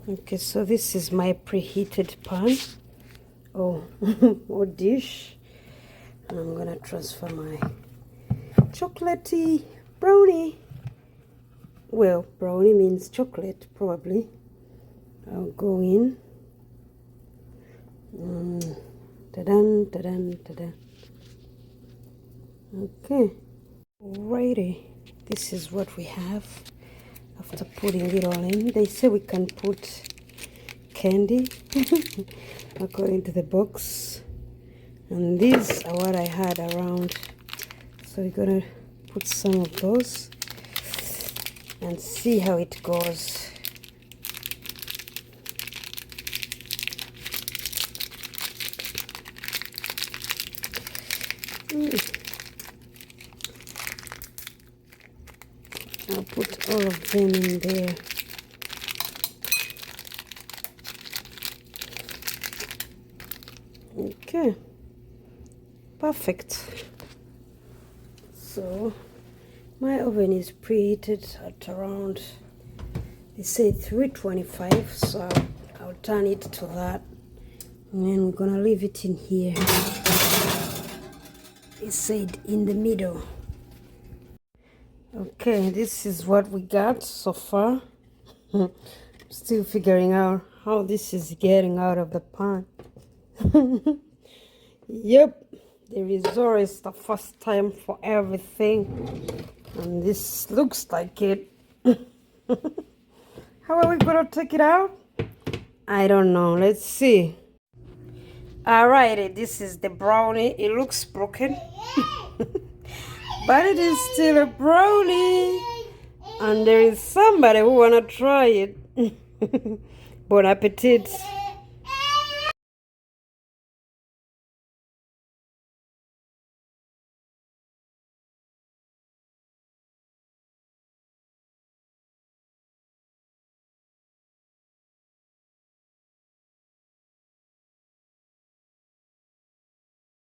Okay, so this is my preheated pan or dish. And I'm gonna transfer my chocolatey brownie. Well, brownie means chocolate, probably. I'll go in. Ta-dan, ta-dan, ta-dan. Okay, righty. This is what we have after putting it all in. They say we can put candy according to the box, and these are what I had around, so we're gonna put some of those and see how it goes. I'll put all of them in there. Okay, perfect. So my oven is preheated at around, they say 325, so I'll turn it to that, and then I'm gonna leave it in here. It said in the middle. Okay, this is what we got so far. Still figuring out how this is getting out of the pan. Yep, there is always the first time for everything, and this looks like it. How are we gonna take it out? I don't know. Let's see. Alrighty, this is the brownie. It looks broken. But it is still a brownie, and there is somebody who wanna try it. Bon appetit.